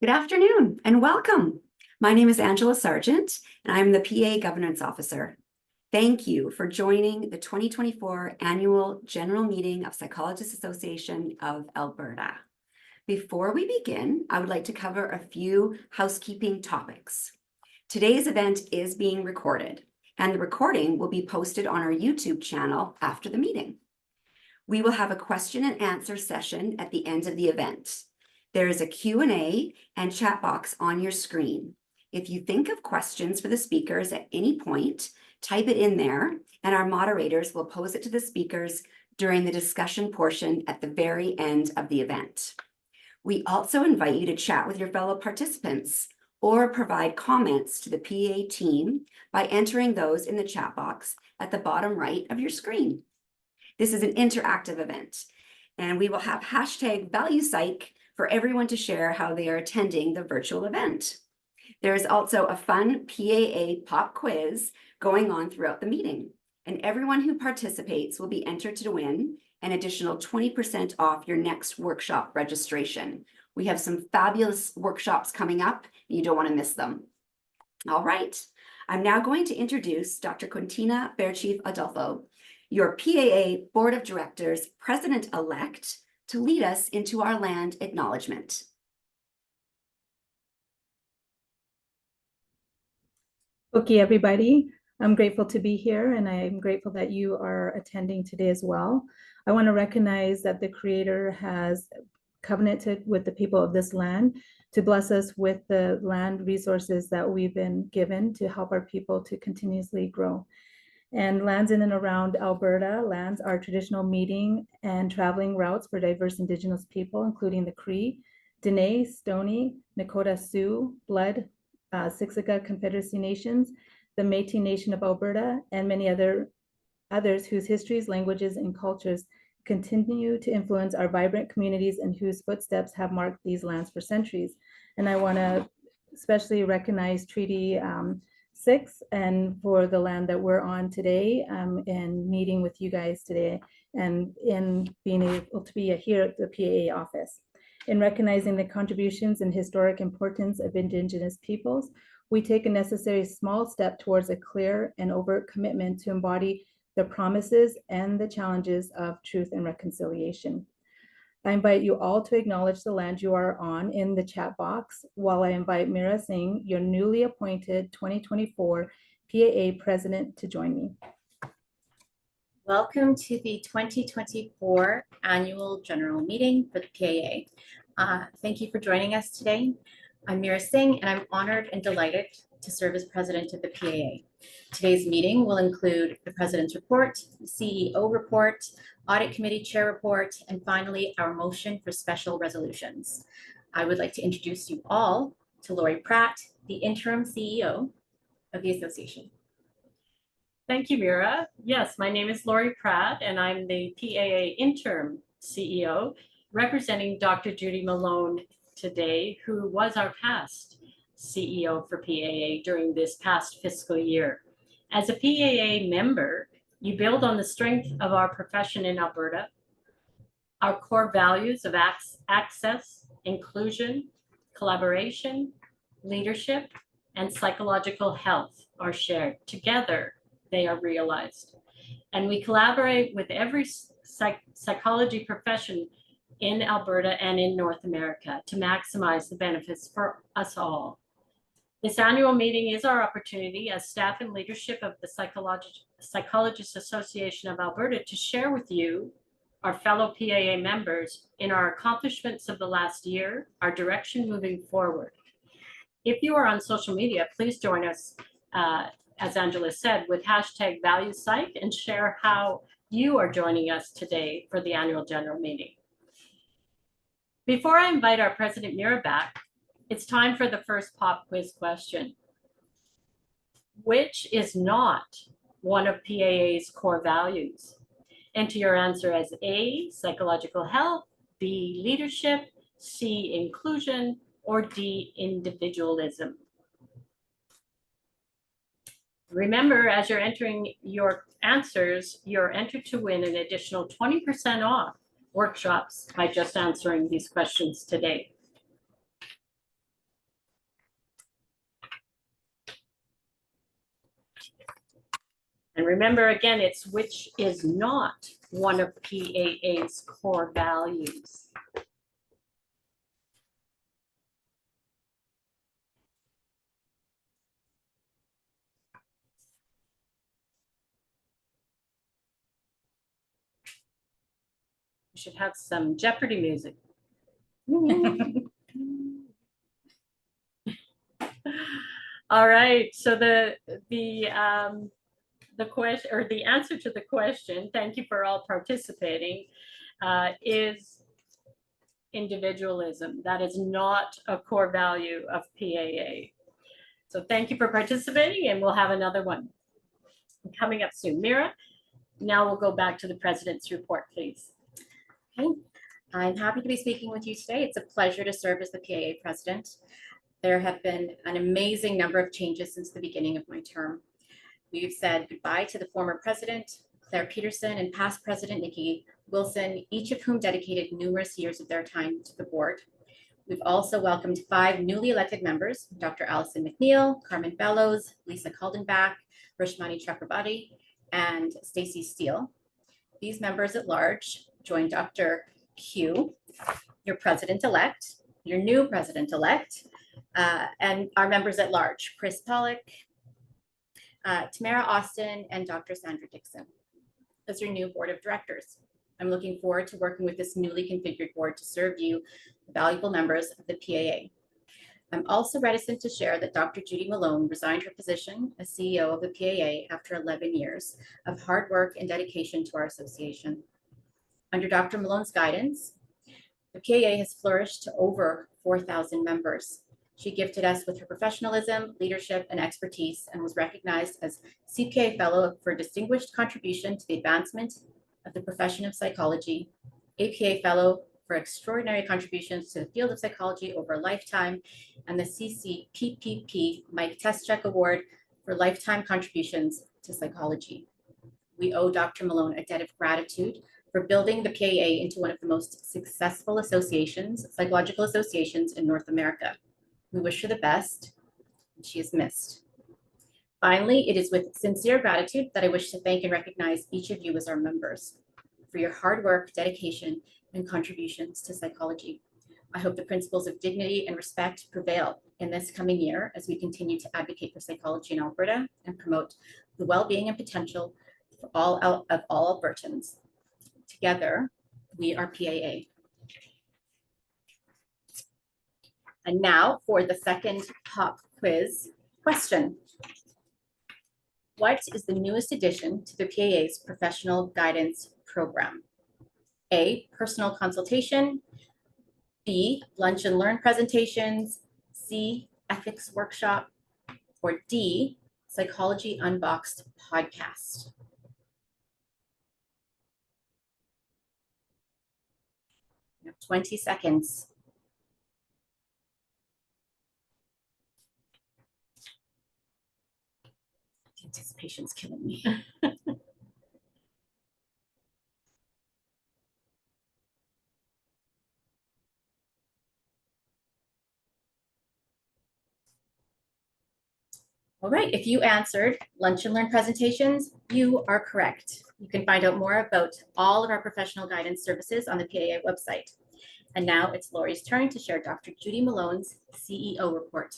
Good afternoon and welcome. My name is Angela Sargent and I'm the PAA Governance Officer. Thank you for joining the 2024 Annual General Meeting of Psychologists Association of Alberta. Before we begin, I would like to cover a few housekeeping topics. Today's event is being recorded and the recording will be posted on our YouTube channel after the meeting. We will have a question and answer session at the end of the event. There is a Q&A and chat box on your screen. If you think of questions for the speakers at any point, type it in there and our moderators will pose it to the speakers during the discussion portion at the very end of the event. We also invite you to chat with your fellow participants or provide comments to the PAA team by entering those in the chat box at the bottom right of your screen. This is an interactive event and we will have #ValuePsych for everyone to share how they are attending the virtual event. There is also a fun PAA pop quiz going on throughout the meeting, and everyone who participates will be entered to win an additional 20% off your next workshop registration. We have some fabulous workshops coming up, and you don't want to miss them. All right, I'm now going to introduce Dr. Quintina Berchief Adolfo, your PAA Board of Directors President-elect, to lead us into our land acknowledgement. Okay, everybody, I'm grateful to be here and I'm grateful that you are attending today as well. I want to recognize that the Creator has covenanted with the people of this land to bless us with the land resources that we've been given to help our people to continuously grow. And lands in and around Alberta, lands are traditional meeting and traveling routes for diverse Indigenous people, including the Cree, Dene, Stoney, Nakota Sioux, Blood, Siksika Confederacy Nations, the Métis Nation of Alberta, and many others whose histories, languages, and cultures continue to influence our vibrant communities and whose footsteps have marked these lands for centuries. And I want to especially recognize Treaty 6 and for the land that we're on today and meeting with you guys today and in being able to be here at the PAA office. In recognizing the contributions and historic importance of Indigenous peoples, we take a necessary small step towards a clear and overt commitment to embody the promises and the challenges of truth and reconciliation. I invite you all to acknowledge the land you are on in the chat box, while I invite Mira Singh, your newly appointed 2024 PAA President, to join me. Welcome to the 2024 Annual General Meeting for the PAA. Thank you for joining us today. I'm Mira Singh, and I'm honored and delighted to serve as President of the PAA. Today's meeting will include the President's report, the CEO report, Audit Committee Chair report, and finally, our motion for special resolutions. I would like to introduce you all to Lori Pratt, the interim CEO of the Association. Thank you, Mira. Yes, my name is Lori Pratt, and I'm the PAA interim CEO, representing Dr. Judy Malone today, who was our past CEO for PAA during this past fiscal year. As a PAA member, you build on the strength of our profession in Alberta. Our core values of access, inclusion, collaboration, leadership, and psychological health are shared. Together, they are realized. And we collaborate with every psychology profession in Alberta and in North America to maximize the benefits for us all. This annual meeting is our opportunity as staff and leadership of the Psychologists Association of Alberta to share with you, our fellow PAA members, in our accomplishments of the last year, our direction moving forward. If you are on social media, please join us, as Angela said, with #ValuePsych and share how you are joining us today for the annual general meeting. Before I invite our President Mira back, it's time for the first pop quiz question. Which is not one of PAA's core values? Enter your answer as A, psychological health, B, leadership, C, inclusion, or D, individualism. Remember, as you're entering your answers, you're entered to win an additional 20% off workshops by just answering these questions today. And remember, again, it's which is not one of PAA's core values. We should have some Jeopardy music. All right, so the question, or the answer to the question, thank you for all participating, is individualism. That is not a core value of PAA. So thank you for participating, and we'll have another one coming up soon. Mira, now we'll go back to the president's report, please. Okay. I'm happy to be speaking with you today. It's a pleasure to serve as the PAA president. There have been an amazing number of changes since the beginning of my term. We've said goodbye to the former president, Claire Peterson, and past president, Nikki Wilson, each of whom dedicated numerous years of their time to the board. We've also welcomed 5 newly elected members, Dr. Allison McNeil, Carmen Bellows, Lisa Caldenbach, Rishmani Chakrabarti, and Stacey Steele. These members at large join Dr. Q, your president-elect, your new president-elect, and our members at large, Chris Pollock, Tamara Austin, and Dr. Sandra Dixon. As your new board of directors, I'm looking forward to working with this newly configured board to serve you, valuable members of the PAA. I'm also reticent to share that Dr. Judy Malone resigned her position as CEO of the PAA after 11 years of hard work and dedication to our association. Under Dr. Malone's guidance, the PAA has flourished to over 4,000 members. She gifted us with her professionalism, leadership, and expertise, and was recognized as CPA Fellow for distinguished contribution to the advancement of the profession of psychology, APA Fellow for extraordinary contributions to the field of psychology over a lifetime, and the CCPPP Mike Teschuk Award for lifetime contributions to psychology. We owe Dr. Malone a debt of gratitude for building the PAA into one of the most successful associations, psychological associations in North America. We wish her the best, and she is missed. Finally, it is with sincere gratitude that I wish to thank and recognize each of you as our members for your hard work, dedication, and contributions to psychology. I hope the principles of dignity and respect prevail in this coming year as we continue to advocate for psychology in Alberta and promote the well-being and potential for all Albertans. Together, we are PAA. And now for the second pop quiz question. What is the newest addition to the PAA's professional guidance program? A, personal consultation, B, lunch and learn presentations, C, ethics workshop, or D, Psychology Unboxed podcast. You have 20 seconds. Anticipation's killing me. All right, if you answered lunch and learn presentations, you are correct. You can find out more about all of our professional guidance services on the PAA website. And now it's Lori's turn to share Dr. Judy Malone's CEO report.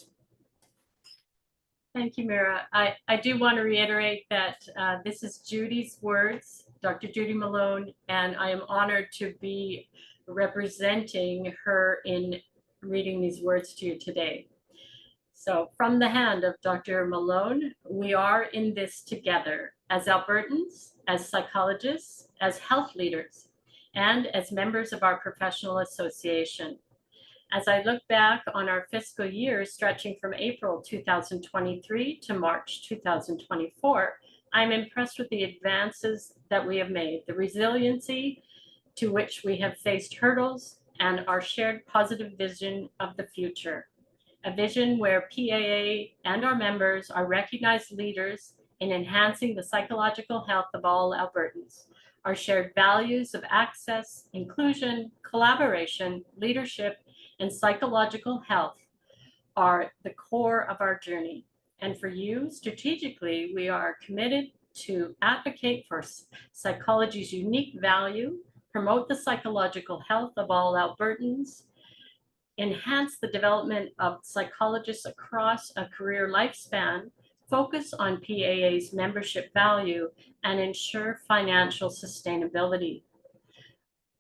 Thank you, Mira. I do want to reiterate that this is Judy's words, Dr. Judy Malone, and I am honored to be representing her in reading these words to you today. So from the hand of Dr. Malone, we are in this together as Albertans, as psychologists, as health leaders, and as members of our professional association. As I look back on our fiscal year stretching from April 2023 to March 2024, I'm impressed with the advances that we have made, the resiliency to which we have faced hurdles, and our shared positive vision of the future. A vision where PAA and our members are recognized leaders in enhancing the psychological health of all Albertans. Our shared values of access, inclusion, collaboration, leadership, and psychological health are the core of our journey. And for you, strategically, we are committed to advocate for psychology's unique value, promote the psychological health of all Albertans, enhance the development of psychologists across a career lifespan, focus on PAA's membership value, and ensure financial sustainability.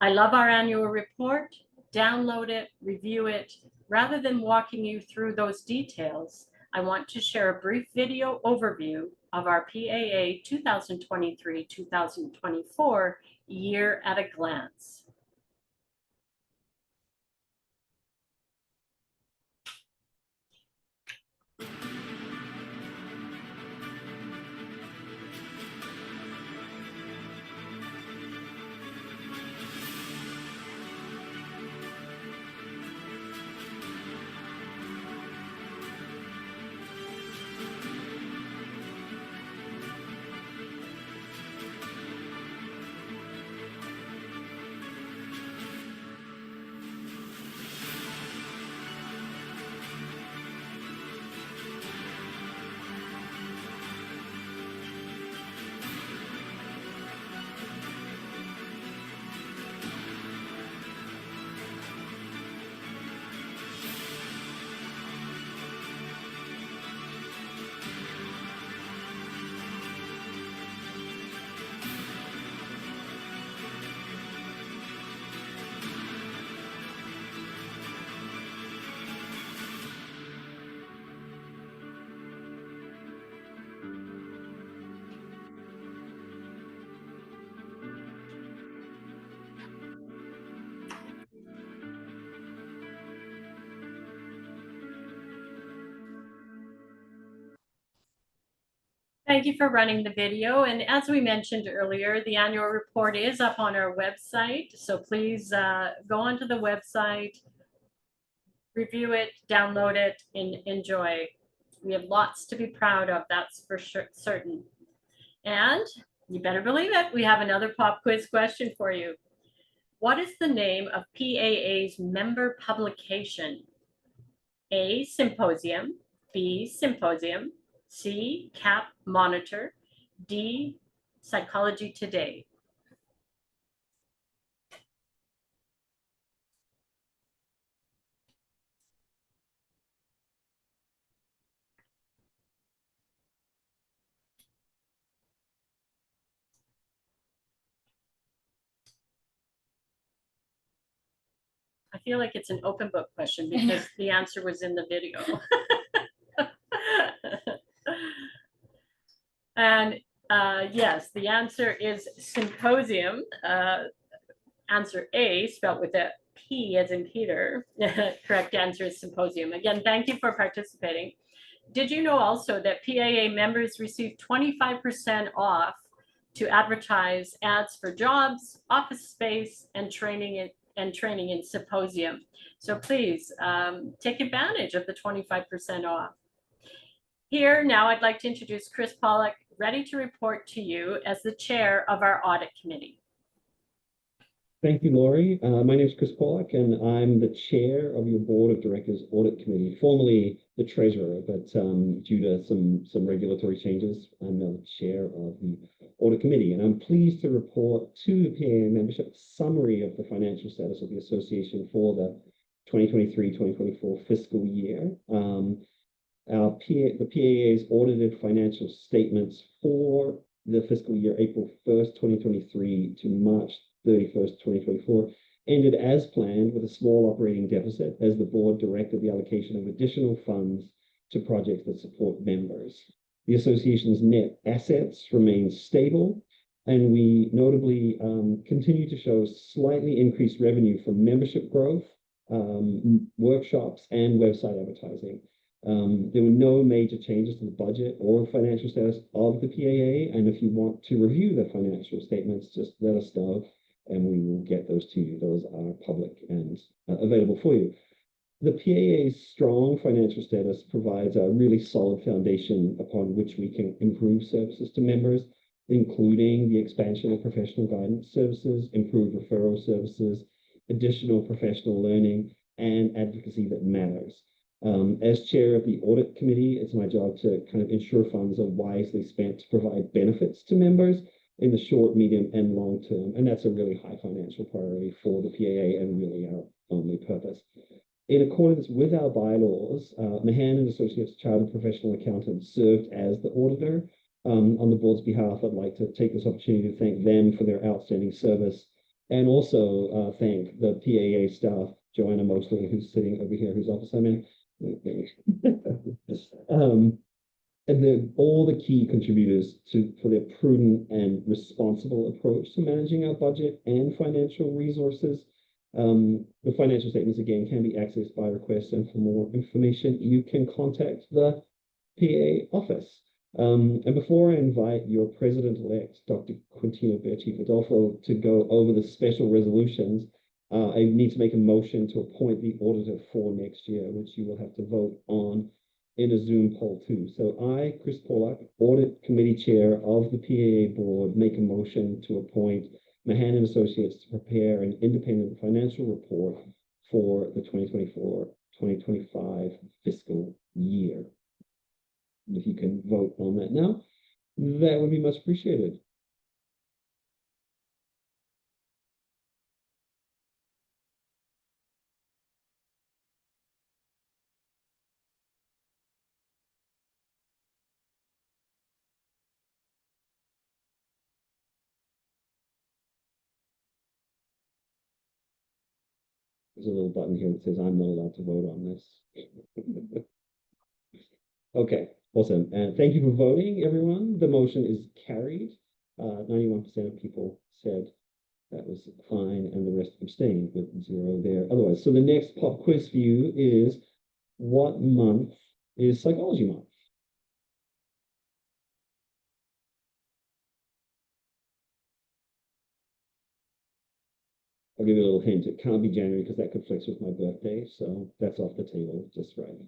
I love our annual report. Download it, review it. Rather than walking you through those details, I want to share a brief video overview of our PAA 2023-2024 year at a glance. Thank you for running the video. And as we mentioned earlier, the annual report is up on our website. So please go onto the website, review it, download it, and enjoy. We have lots to be proud of, that's for sure, certain. And you better believe it, we have another pop quiz question for you. What is the name of PAA's member publication? A, Symposium, B, Symposium, C, CAP Monitor, D, Psychology Today. I feel like it's an open book question because the answer was in the video. And yes, the answer is Symposium. Answer A, spelled with a P as in Peter. Correct answer is Symposium. Again, thank you for participating. Did you know also that PAA members receive 25% off to advertise ads for jobs, office space, and training in Symposium? So please take advantage of the 25% off. Here now I'd like to introduce Chris Pollock, ready to report to you as the chair of our audit committee. Thank you, Laurie. My name is Chris Pollock, and I'm the chair of your board of directors audit committee, formerly the treasurer, but due to some regulatory changes, I'm now the chair of the audit committee. And I'm pleased to report to the PAA membership summary of the financial status of the association for the 2023-2024 fiscal year. The PAA's audited financial statements for the fiscal year April 1st, 2023 to March 31st, 2024 ended as planned with a small operating deficit as the board directed the allocation of additional funds to projects that support members. The association's net assets remain stable, and we notably continue to show slightly increased revenue from membership growth, workshops, and website advertising. There were no major changes to the budget or financial status of the PAA, and if you want to review the financial statements, just let us know and we will get those to you. Those are public and available for you. The PAA's strong financial status provides a really solid foundation upon which we can improve services to members, including the expansion of professional guidance services, improved referral services, additional professional learning, and advocacy that matters. As chair of the audit committee, it's my job to kind of ensure funds are wisely spent to provide benefits to members in the short, medium, and long term. And that's a really high financial priority for the PAA and really our only purpose. In accordance with our bylaws, Mahan and Associates Chartered Professional Accountant served as the auditor. On the board's behalf, I'd like to take this opportunity to thank them for their outstanding service and also thank the PAA staff, Joanna Mosley, who's sitting over here, whose office I'm in. And all the key contributors for their prudent and responsible approach to managing our budget and financial resources. The financial statements, again, can be accessed by request, and for more information, you can contact the PA office. And before I invite your president-elect, Dr. Quintina Berchi-Adolfo, to go over the special resolutions, I need to make a motion to appoint the auditor for next year, which you will have to vote on in a Zoom poll too. So I, Chris Pollock, Audit Committee Chair of the PAA Board, make a motion to appoint Mahan and Associates to prepare an independent financial report for the 2024-2025 fiscal year. And if you can vote on that now, that would be much appreciated. There's a little button here that says I'm not allowed to vote on this. Okay, awesome. And thank you for voting, everyone. The motion is carried. 91% of people said that was fine, and the rest abstained with 0 there. Otherwise, so the next pop quiz for you is, what month is Psychology Month? I'll give you a little hint. It can't be January because that conflicts with my birthday, so that's off the table just right.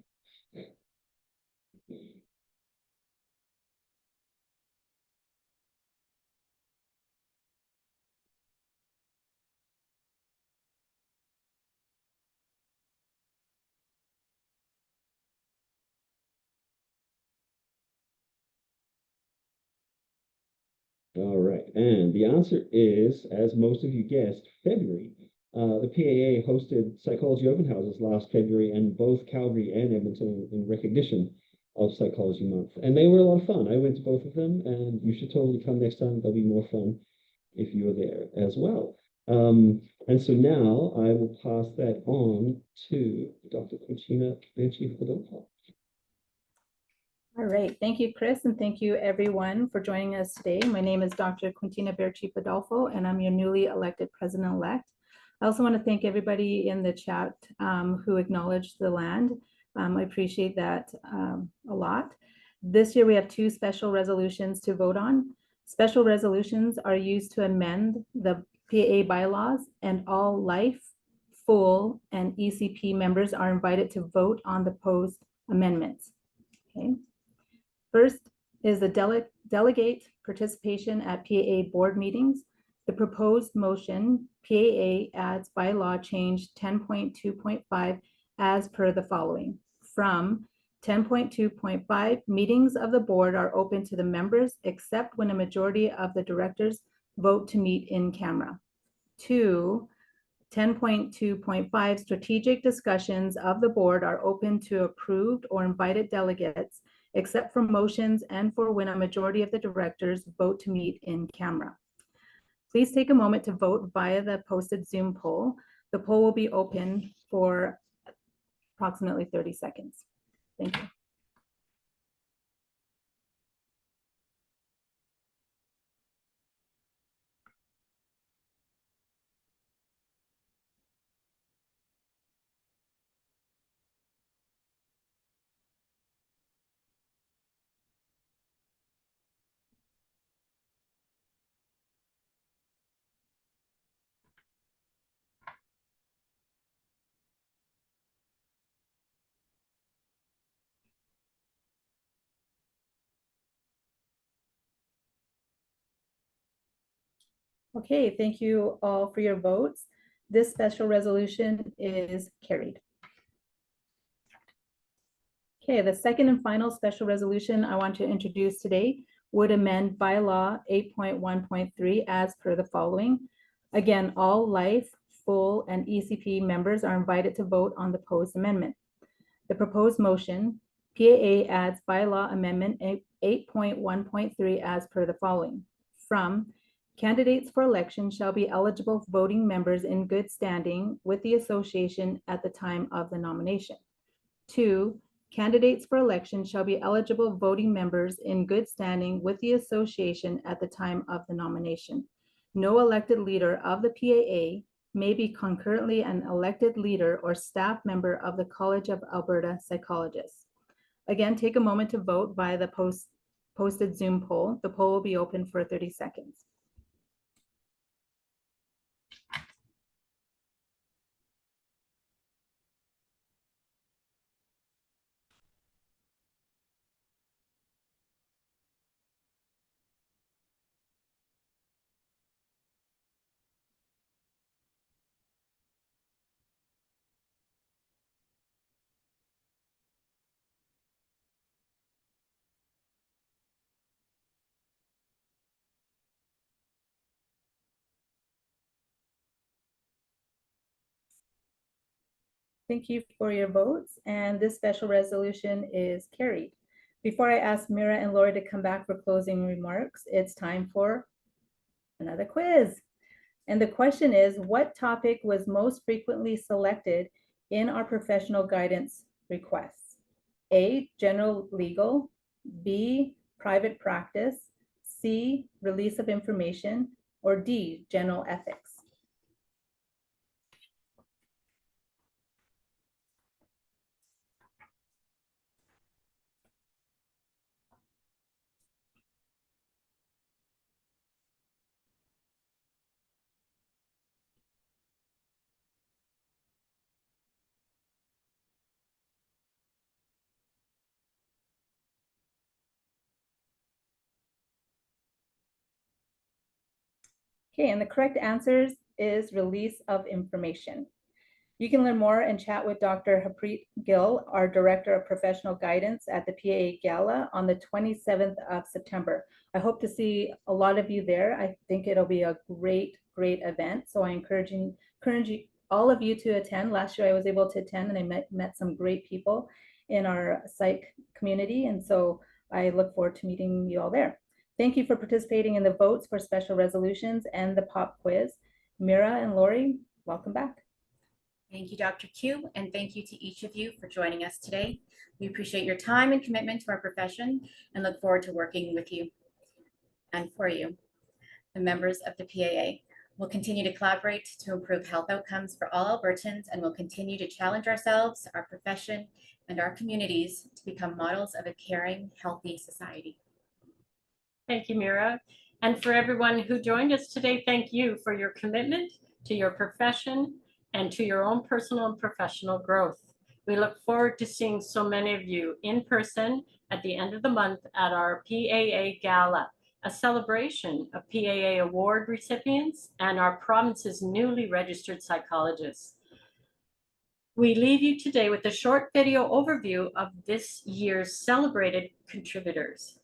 All right, and the answer is, as most of you guessed, February. The PAA hosted psychology open houses last February, and both Calgary and Edmonton in recognition of Psychology Month. And they were a lot of fun. I went to both of them, and you should totally come next time. They'll be more fun if you're there as well. And so now I will pass that on to Dr. Quintina Berchi-Adolfo. All right, thank you, Chris, and thank you everyone for joining us today. My name is Dr. Quintina Berchi-Adolfo, and I'm your newly elected president-elect. I also want to thank everybody in the chat who acknowledged the land. I appreciate that a lot. This year we have 2 special resolutions to vote on. Special resolutions are used to amend the PAA bylaws, and all life, full, and ECP members are invited to vote on the proposed amendments. Okay. First is the delegate participation at PAA board meetings. The proposed motion, PAA adds bylaw change 10.2.5 as per the following. From 10.2.5, meetings of the board are open to the members except when a majority of the directors vote to meet in camera. 2, 10.2.5, strategic discussions of the board are open to approved or invited delegates except for motions and for when a majority of the directors vote to meet in camera. Please take a moment to vote via the posted Zoom poll. The poll will be open for approximately 30 seconds. Thank you. Okay, thank you all for your votes. This special resolution is carried. Okay, the second and final special resolution I want to introduce today would amend bylaw 8.1.3 as per the following. Again, all life, full, and ECP members are invited to vote on the proposed amendment. The proposed motion, PAA adds bylaw amendment 8.1.3 as per the following. From candidates for election shall be eligible voting members in good standing with the association at the time of the nomination. 2, candidates for election shall be eligible voting members in good standing with the association at the time of the nomination. No elected leader of the PAA may be concurrently an elected leader or staff member of the College of Alberta Psychologists. Again, take a moment to vote via the posted Zoom poll. The poll will be open for 30 seconds. Thank you for your votes, and this special resolution is carried. Before I ask Mira and Lori to come back for closing remarks, it's time for another quiz. And the question is, what topic was most frequently selected in our professional guidance requests? A, general legal, B, private practice, C, release of information, or D, general ethics? Okay, and the correct answer is release of information. You can learn more and chat with Dr. Harpreet Gill, our Director of Professional Guidance at the PAA Gala on the 27th of September. I hope to see a lot of you there. I think it'll be a great event. So I encourage all of you to attend. Last year I was able to attend and I met some great people in our psych community. And so I look forward to meeting you all there. Thank you for participating in the votes for special resolutions and the pop quiz. Mira and Lori, welcome back. Thank you, Dr. Q, and thank you to each of you for joining us today. We appreciate your time and commitment to our profession and look forward to working with you and for you, the members of the PAA. We'll continue to collaborate to improve health outcomes for all Albertans, and we'll continue to challenge ourselves, our profession, and our communities to become models of a caring, healthy society. Thank you, Mira. And for everyone who joined us today, thank you for your commitment to your profession and to your own personal and professional growth. We look forward to seeing so many of you in person at the end of the month at our PAA Gala, a celebration of PAA award recipients and our province's newly registered psychologists. We leave you today with a short video overview of this year's celebrated contributors.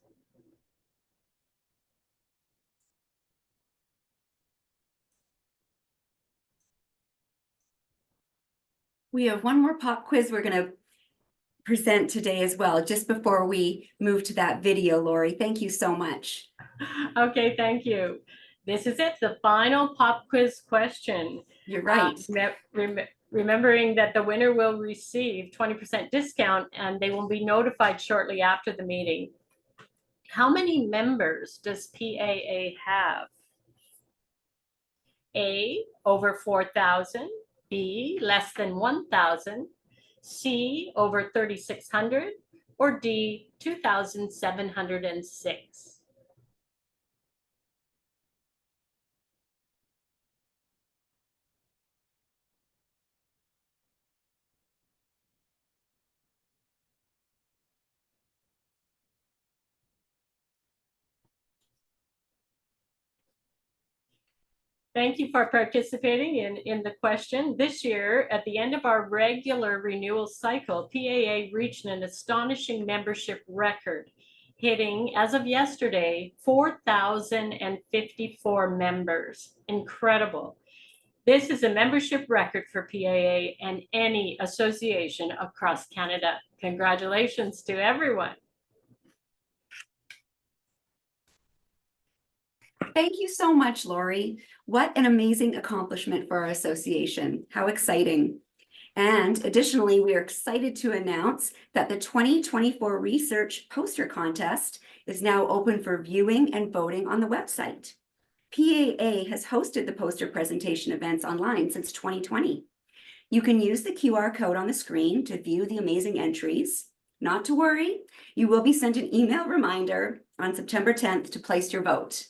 We have one more pop quiz we're going to present today as well, just before we move to that video, Lori. Thank you so much. Okay, thank you. This is it, the final pop quiz question. You're right. Remembering that the winner will receive 20% discount and they will be notified shortly after the meeting. How many members does PAA have? A, over 4,000, B, less than 1,000, C, over 3,600, or D, 2,706. Thank you for participating in the question. This year, at the end of our regular renewal cycle, PAA reached an astonishing membership record, hitting, as of yesterday, 4,054 members. Incredible. This is a membership record for PAA and any association across Canada. Congratulations to everyone. Thank you so much, Lori. What an amazing accomplishment for our association. How exciting. And additionally, we are excited to announce that the 2024 Research Poster Contest is now open for viewing and voting on the website. PAA has hosted the poster presentation events online since 2020. You can use the QR code on the screen to view the amazing entries. Not to worry, you will be sent an email reminder on September 10th to place your vote.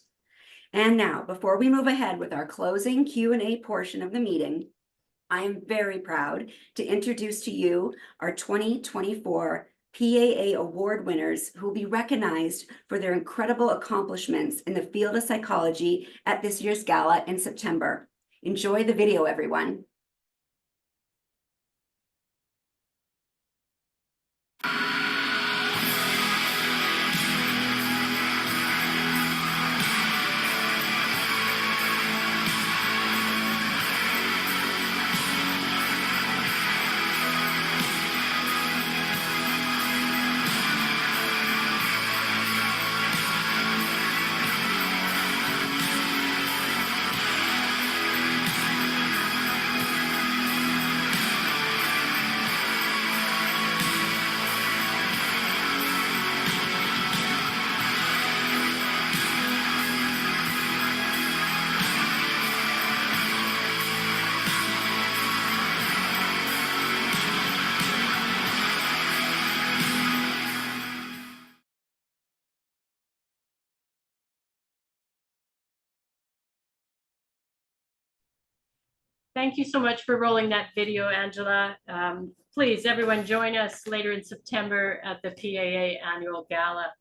And now, before we move ahead with our closing Q&A portion of the meeting, I am very proud to introduce to you our 2024 PAA Award winners who will be recognized for their incredible accomplishments in the field of psychology at this year's gala in September. Enjoy the video, everyone. Thank you so much for rolling that video, Angela. Please, everyone, join us later in September at the PAA Annual Gala.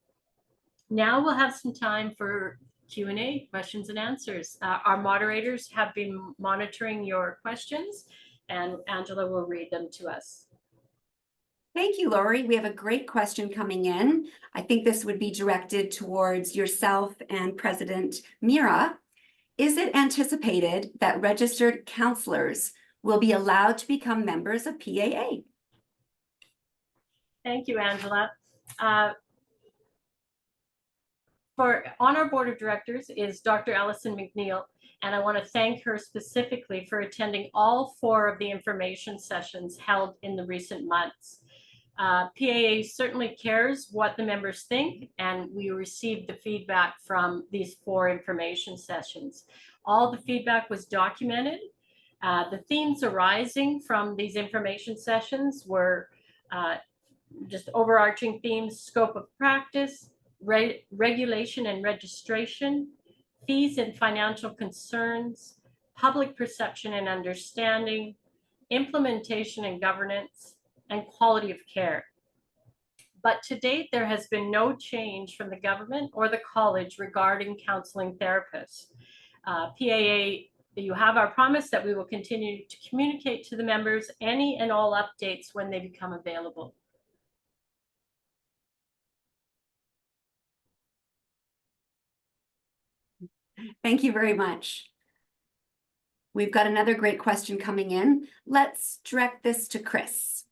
Now we'll have some time for Q&A, questions and answers. Our moderators have been monitoring your questions, and Angela will read them to us. Thank you, Lori. We have a great question coming in. I think this would be directed towards yourself and President Mira. Is it anticipated that registered counselors will be allowed to become members of PAA? Thank you, Angela. On our board of directors is Dr. Alison McNeil, and I want to thank her specifically for attending all 4 of the information sessions held in the recent months. PAA certainly cares what the members think, and we received the feedback from these 4 information sessions. All the feedback was documented. The themes arising from these information sessions were just overarching themes: scope of practice, regulation and registration, fees and financial concerns, public perception and understanding, implementation and governance, and quality of care. But to date, there has been no change from the government or the college regarding counseling therapists. PAA, you have our promise that we will continue to communicate to the members any and all updates when they become available. Thank you very much. We've got another great question coming in. Let's direct this to Chris.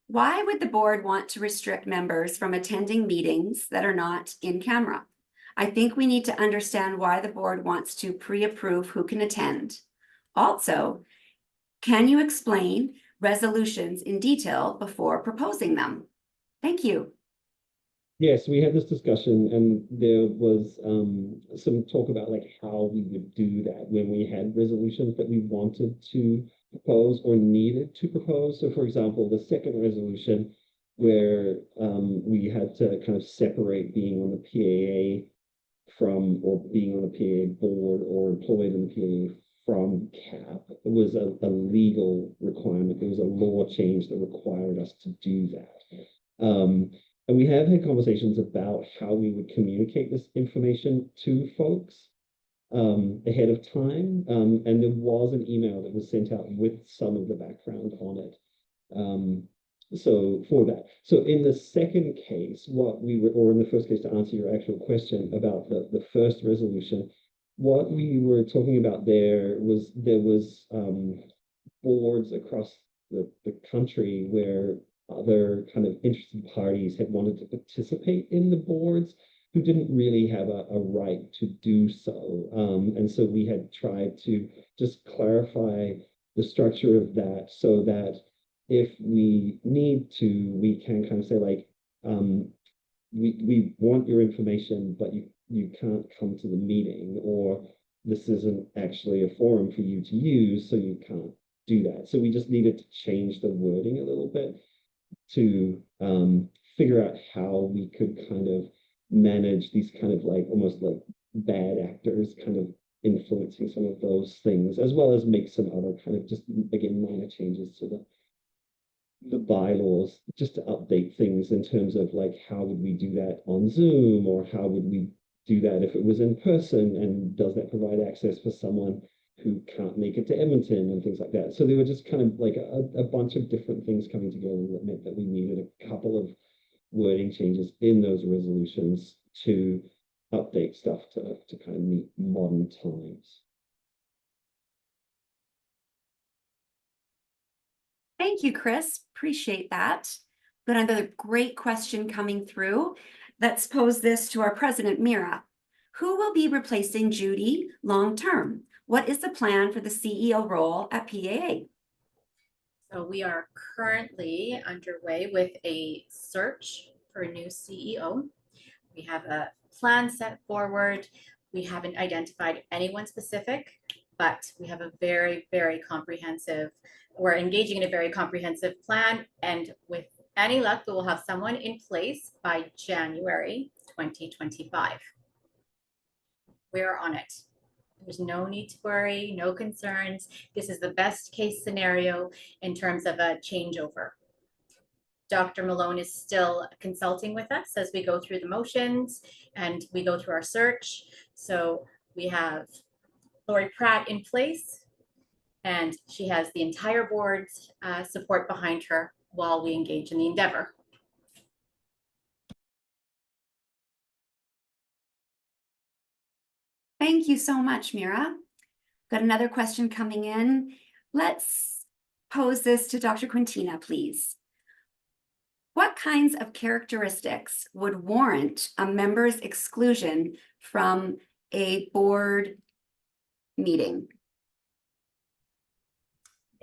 Why would the board want to restrict members from attending meetings that are not in camera? I think we need to understand why the board wants to pre-approve who can attend. Also, can you explain resolutions in detail before proposing them? Thank you. Yes, we had this discussion, and there was some talk about like how we would do that when we had resolutions that we wanted to propose or needed to propose. So, for example, the second resolution where we had to kind of separate being on the PAA from, or being on the PAA board or employed in the PAA from CAP, it was a legal requirement. There was a law change that required us to do that. And we have had conversations about how we would communicate this information to folks. ahead of time, and there was an email that was sent out with some of the background on it. So for that, so in the second case, what we were, or in the first case, to answer your actual question about the first resolution, what we were talking about there was boards across the country where other kind of interested parties had wanted to participate in the boards who didn't really have a right to do so. And so we had tried to just clarify the structure of that so that if we need to, we can kind of say like, we want your information, but you can't come to the meeting, or this isn't actually a forum for you to use, so you can't do that. So we just needed to change the wording a little bit to figure out how we could kind of manage these kind of like almost like bad actors kind of influencing some of those things, as well as make some other kind of just, again, minor changes to the bylaws, just to update things in terms of like, how would we do that on Zoom, or how would we do that if it was in person, and does that provide access for someone who can't make it to Edmonton, and things like that. So they were just kind of like a bunch of different things coming together that meant that we needed a couple of wording changes in those resolutions to update stuff to kind of meet modern times. Thank you, Chris. Appreciate that. Got another great question coming through. Let's pose this to our president, Mira. Who will be replacing Judy long-term? What is the plan for the CEO role at PAA? So we are currently underway with a search for a new CEO. We have a plan set forward. We haven't identified anyone specific, but we have a very, very comprehensive, we're engaging in a very comprehensive plan. And with any luck, we will have someone in place by January 2025. We're on it. There's no need to worry, no concerns. This is the best case scenario in terms of a changeover. Dr. Malone is still consulting with us as we go through the motions and we go through our search. So we have Lori Pratt in place, and she has the entire board's support behind her while we engage in the endeavor. Thank you so much, Mira. Got another question coming in. Let's pose this to Dr. Quintina, please. What kinds of characteristics would warrant a member's exclusion from a board meeting?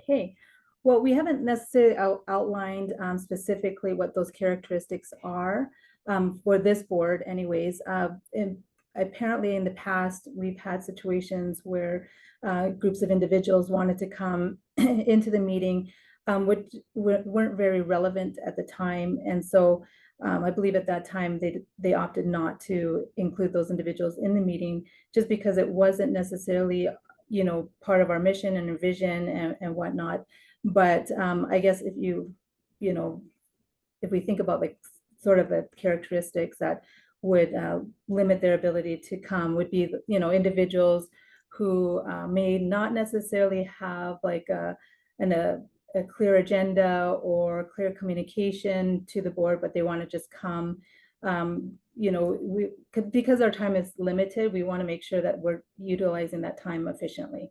Okay, well, we haven't necessarily outlined specifically what those characteristics are for this board anyways. Apparently in the past, we've had situations where groups of individuals wanted to come into the meeting, which weren't very relevant at the time. And so I believe at that time, they opted not to include those individuals in the meeting, just because it wasn't necessarily, you know, part of our mission and vision and whatnot. But I guess if if we think about like sort of the characteristics that would limit their ability to come, would be, you know, individuals who may not necessarily have like a clear agenda or clear communication to the board, but they want to just come. You know, because our time is limited, we want to make sure that we're utilizing that time efficiently.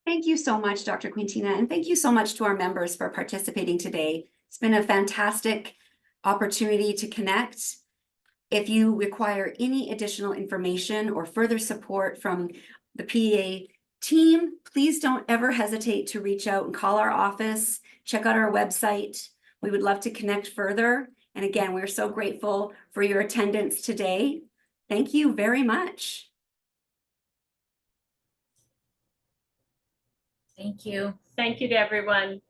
Thank you so much, Dr. Quintina, and thank you so much to our members for participating today. It's been a fantastic opportunity to connect. If you require any additional information or further support from the PAA team, please don't ever hesitate to reach out and call our office, check out our website. We would love to connect further. And again, we're so grateful for your attendance today. Thank you very much. Thank you. Thank you to everyone.